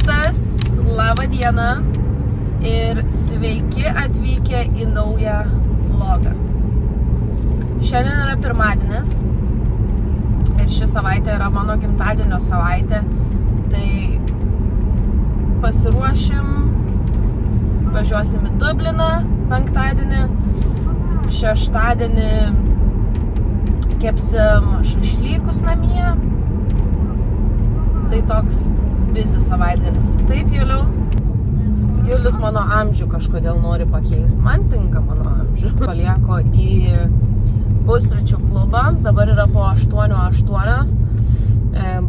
Rytas, labą dieną ir sveiki atvykę į naują vlogą. Šiandien yra pirmadienis ir ši savaitė yra mano gimtadienio savaitė, tai pasiruošim, važiuosim į Dubliną penktadienį, šeštadienį kepsim šašlykus namie. Tai toks busy savaitgalis. Taip, Juliau? Julius mano amžių kažkodėl nori pakeisti. Man tinka mano amžių. Palieko į pusryčių klubą. Dabar yra po 8:08.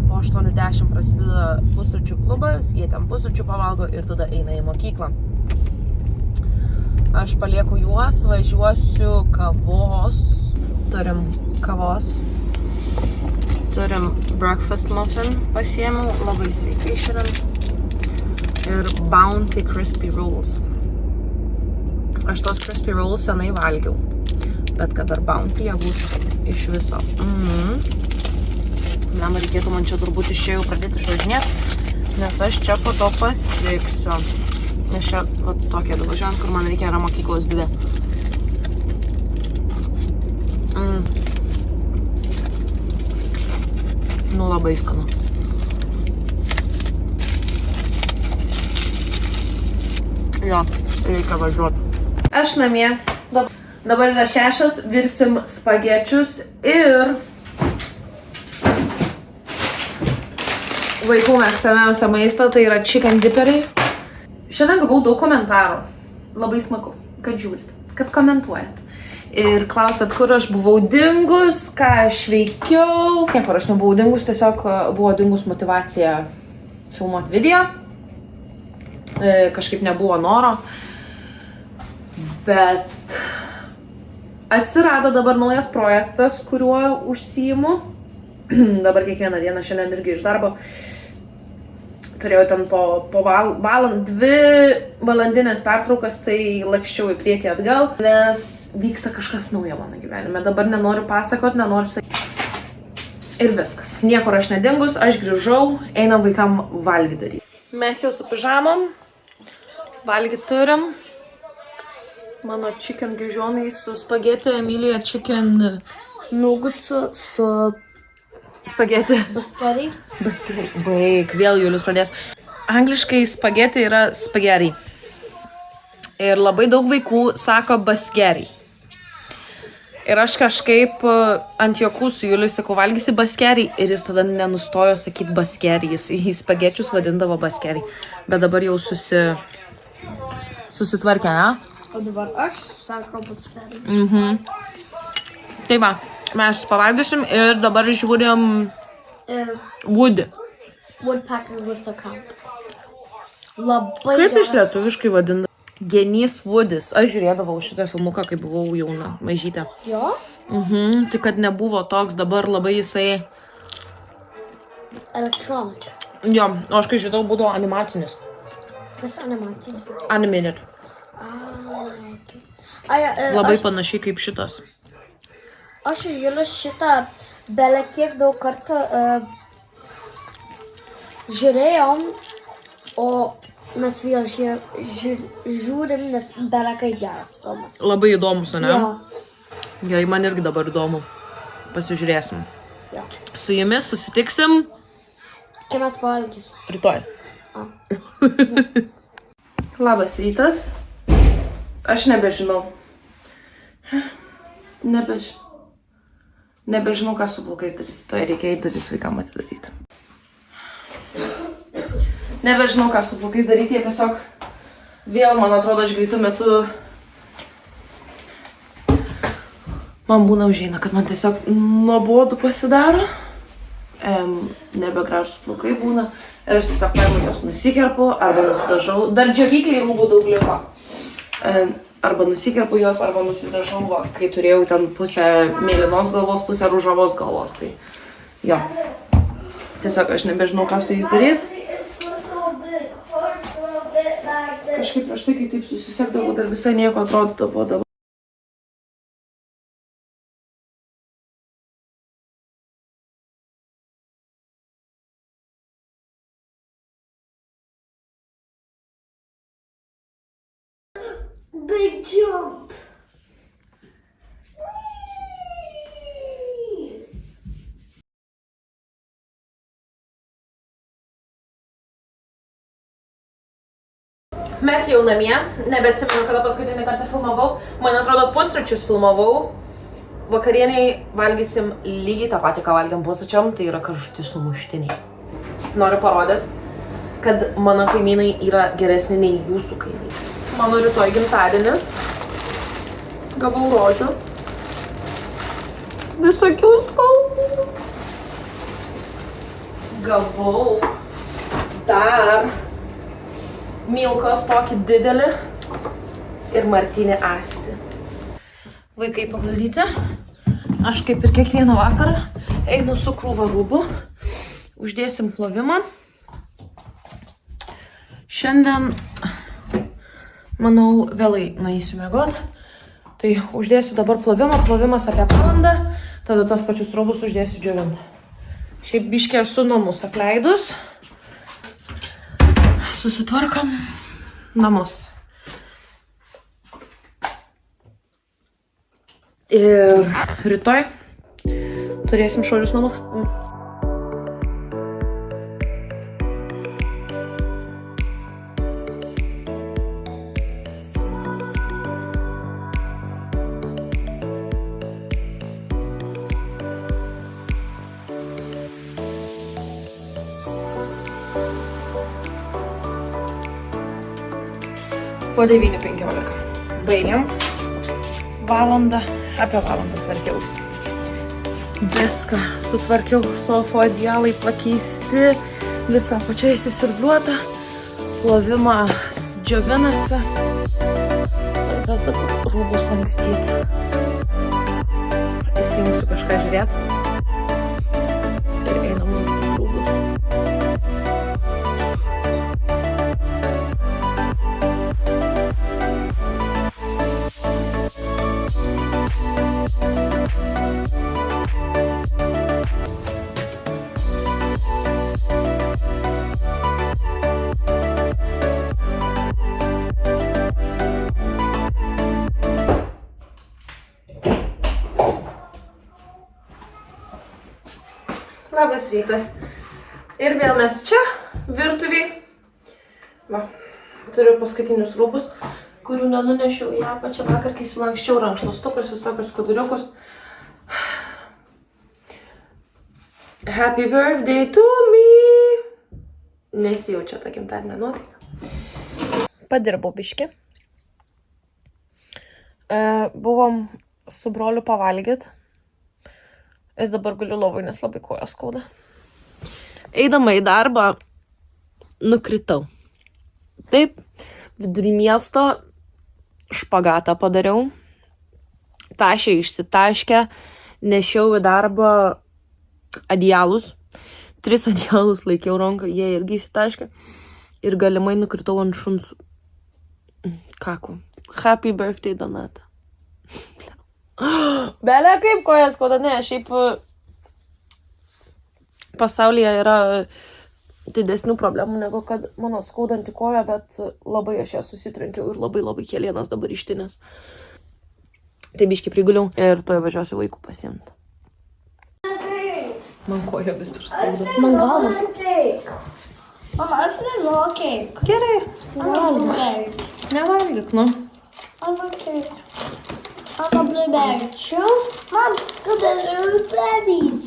Po 8:10 prasideda pusryčių klubas. Jie ten pusryčių pavalgo ir tada eina į mokyklą. Aš palieku juos, važiuosiu kavos. Turim kavos. Turim breakfast muffin pasiėmiau, labai sveikai šiandien. Ir Bounty Crispy Rolls. Aš tos Crispy Rolls senai valgiau, bet kad dar Bounty jie būtų iš viso. Nam reikėtų man čia turbūt iš čia jau pradėti išvažinėti, nes aš čia po to pastriksiu. Nes čia va, tokie davažiuojant, kur man reikia yra mokyklos 2. Nu, labai skanu. Jo, reikia važiuoti. Aš namie. Dabar yra 6, virsim spagečius ir vaikų mėgstamiausią maistą, tai yra chicken dipperiai. Šiandien gavau daug komentarų. Labai smagu, kad žiūrit, kad komentuojat. Ir klausat, kur aš buvau dingus, ką aš veikiau. Niekur aš nebuvau dingus, tiesiog buvo dingus motyvacija filmuoti video. Kažkaip nebuvo noro. Bet atsirado dabar naujas projektas, kuriuo užsiimu. Dabar kiekvieną dieną šiandien irgi iš darbo. Turėjau ten po 2 valandinės pertraukas, tai lakščiau į priekį atgal, nes vyksta kažkas naujo mano gyvenime. Dabar nenoriu pasakot, nenoriu sakyti. Ir viskas. Niekur aš nedingus, aš grįžau, einam vaikam valgyti daryti. Mes jau su pižamom, valgyti turim. Mano chicken gižionai su spageti, Emilija chicken nugutsu su spageti. Baskeri. Baik, vėl Julius pradės. Angliškai spageti yra spaghetti. Ir labai daug vaikų sako baskeri. Ir aš kažkaip ant juokų su Julius sakau, valgysi baskeri. Ir jis tada nenustojo sakyti baskeri. Jis į spagečius vadindavo baskeri. Bet dabar jau susitvarkė, ne? O dabar aš sakau baskeri. Tai va, mes pavalgysim ir dabar žiūrim Wood. Woodpecker Worcester Camp. Labai Kaip iš geras. lietuviškai vadina? Genys Woodis. Aš žiūrėdavau šitą filmuką, kai buvau jauna, mažytė. Jo? Tik kad nebuvo toks, dabar labai jisai... Electronic. Jo, o aš kai žinau, būdavo animacinis. Kas animacinis? Animated. Okay. Labai panašiai kaip šitas. Aš ir Julius šitą belė kiek daug kartų žiūrėjom, o mes vėl žiūrim, nes belė kaip geras filmas. Labai įdomus, ne? Jo. Gerai, man irgi dabar įdomu. Pasižiūrėsim. Jo. Su jumis susitiksim Kai mes pavalgysim. rytoj. Labas rytas. Aš nebežinau. Nebežinau, ką su plaukais daryti. Tai reikia į duris vaikam atidaryti. Nebežinau, ką su plaukais daryti. Jie tiesiog vėl, man atrodo, aš greitų metu man būna užeina, kad man tiesiog nuobodu pasidaro. Nebegražus plaukai būna. Ir aš tiesiog paimu jos nusikerpu arba nusidažau. Dar džiovykliai rūbų daug liko. Arba nusikerpu jos, arba nusidažau, va, kai turėjau ten pusę mėlynos galvos, pusę ružavos galvos. Tai jo. Tiesiog aš nebežinau, ką su jais daryti. Kažkaip prieš tai, kai taip susisekdavau, dar visai nieko atrodydavo dabar. Big jump. Mes jau namie, nebeatsimenu, kada paskutinį kartą filmavau. Man atrodo, pusryčius filmavau. Vakarieniai valgysim lygiai tą patį, ką valgiam pusryčiam, tai yra karšti sumuštiniai. Noriu parodyti, kad mano kaimynai yra geresni nei jūsų kaimynai. Mano rytoj gimtadienis. Gavau rožių. Visokių spalvų. Gavau dar Milkos tokį didelį ir Martinį asti. Vaikai paguldyti. Aš kaip ir kiekvieną vakarą einu su krūva rūbų. Uždėsim plovimą. Šiandien, manau, vėlai nueisiu miegot. Tai uždėsiu dabar plovimą. Plovimas apie valandą. Tada tos pačius rūbus uždėsiu džiovintą. Šiaip biškė esu namus apleidus. Susitvarkam namus. Ir rytoj turėsim švarius namus. Po 9:15. Baigiam. Apie valandą tvarkiausi. Viską sutvarkiau, sofo adialai pakeisti, visą pačią įsisiurbliuotą, plovimas džiovinasi. Laikas dabar rūbus lankstyti. Įsijungsiu kažką žiūrėti. Ir einam lankstyti rūbus. Labas rytas. Ir vėl mes čia, virtuviai. Va, turiu paskutinius rūbus, kurių nenunešiau į apačią vakar, kai sulankščiau rankšluostukus, visokius skuduriukus. Happy birthday to me! Nesijaučia ta gimtadienio nuotaika. Padirbau biškį. Buvom su broliu pavalgyt. Ir dabar guliu lovoj, nes labai kojos skauda. Eidama į darbą, nukritau. Taip, vidury miesto špagatą padariau. Tašė išsitaškę, nešiau į darbą adialus. 3 adialus laikiau ranką, jie irgi išsitaškę. Ir galimai nukritau ant šuns kakų. Happy birthday, Donata. Belė kaip kojas skauda, ne, šiaip pasaulyje yra didesnių problemų negu kad mano skaudanti koja, bet labai aš ją susitrenkiau ir labai kelienas dabar ištinės. Tai biškį priguliau ir tuoj važiuosiu vaikų pasiimti. Man koja vis dar skauda. Man galvas. Mama, aš nenoriu keik. Gerai. Nevalgyk, nu. Mama keik. Mama blueberry. Mam, kada blueberries.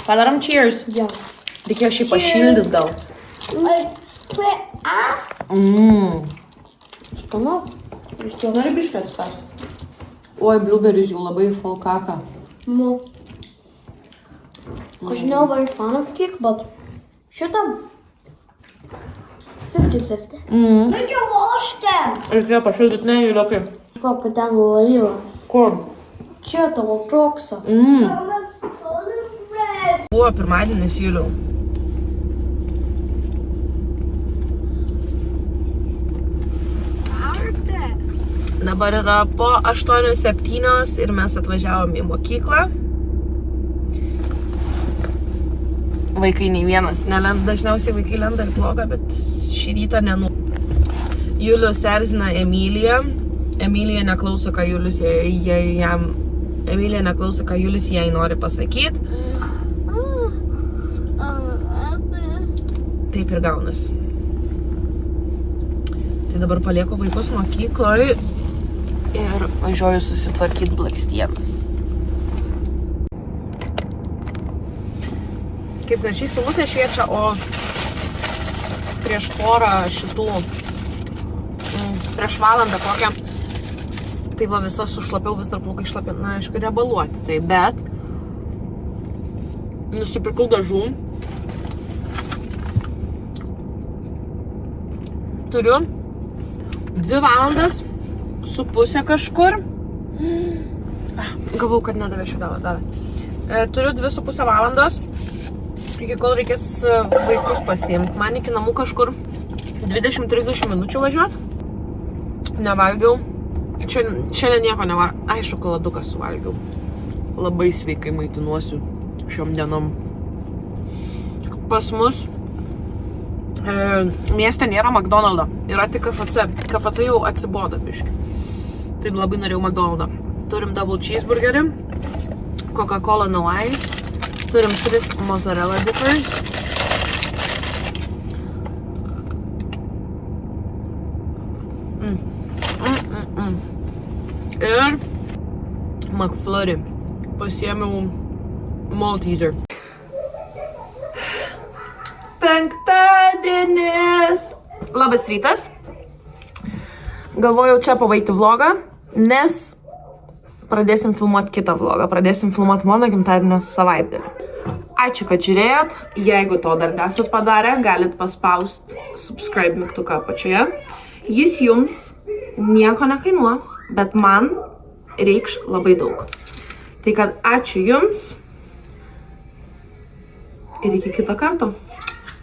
Padarom cheers. Jo. Reikėjo šį pašildyt gal. Skanu. Vis to nori biškį atstąs. Oi, blueberries jau labai full kaka. Because you know I'm very fan of cake, but should I? 50-50. Did you wash them? Reikėjo pašildyt, ne, Juliukai. Žinau, kad ten laiva. Kur? Čia tavo troksą. Buvo pirmadienis, Juliau. Dabar yra po 8:07 ir mes atvažiavom į mokyklą. Vaikai nei vienas nelenda, dažniausiai vaikai lenda į vlogą, bet šį rytą Julius erzina Emiliją. Emilija neklauso, ką Julius Emilija neklauso, ką Julius jai nori pasakyti. Taip ir gaunas. Tai dabar palieku vaikus mokykloj ir važiuoju susitvarkyti blakstienas. Kaip gražiai saulutė šviečia, o prieš porą šitų, prieš valandą kokią, tai va visa sušlapiau, vis dar plaukai šlapiau, na, aišku, rebaluoti, tai, bet nusipirkau dažų. Turiu 2 valandas su pusė kažkur. Gavau, kad nedavešiu, davė. Turiu 2,5 valandos, iki kol reikės vaikus pasiimti. Man iki namų kažkur 20-30 minučių važiuoti. Nevalgiau. Šiandien nieko nevalgiau. Ai, šokoladuką suvalgiau. Labai sveikai maitinuosiu šiom dienom. Pas mus mieste nėra McDonald'o. Yra tik KFC. KFC jau atsibodo biškį. Tai labai norėjau McDonald'o. Turim double cheeseburgerį, Coca-Cola no ice. Turim 3 mozzarella dippers. Ir McFlurry. Pasiėmiau Malteser. Penktadienis. Labas rytas. Galvojau čia pabaigti vlogą, nes pradėsim filmuoti kitą vlogą. Pradėsim filmuoti mano gimtadienio savaitgalį. Ačiū, kad žiūrėjot. Jeigu to dar nesat padarę, galit paspausti subscribe mygtuką apačioje. Jis jums nieko nekainuos, bet man reikš labai daug. Tai kad ačiū jums ir iki kito karto.